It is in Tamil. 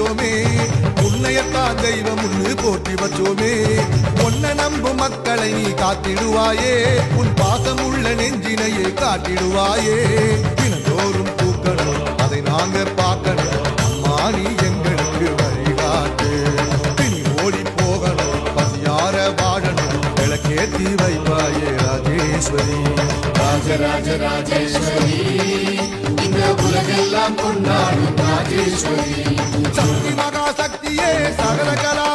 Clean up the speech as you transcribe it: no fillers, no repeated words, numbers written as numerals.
வச்சோமே உன்னையத்தான் தெய்வம் முன்னு போற்றி வச்சோமே ஒன்ன நம்பு மக்களை நீ காத்திடுவாயே உன் பாசம் உள்ள நெஞ்சினையே காட்டிடுவாயே தினந்தோறும் பூக்கணும் அதை நாங்க பார்க்கணும் அம்மா நீ எங்களுக்கு வழிகாட்டு பின் ஓடி போகணும் பசியார வாழணும் விளக்கேத்தி வைப்பாயே ராஜேஸ்வரி ராஜராஜ ராஜேஸ்வரி இந்த உலகெல்லாம் கொண்டாடும் ராஜேஸ்வரி சக்தி மகா சக்தியே சகல கலா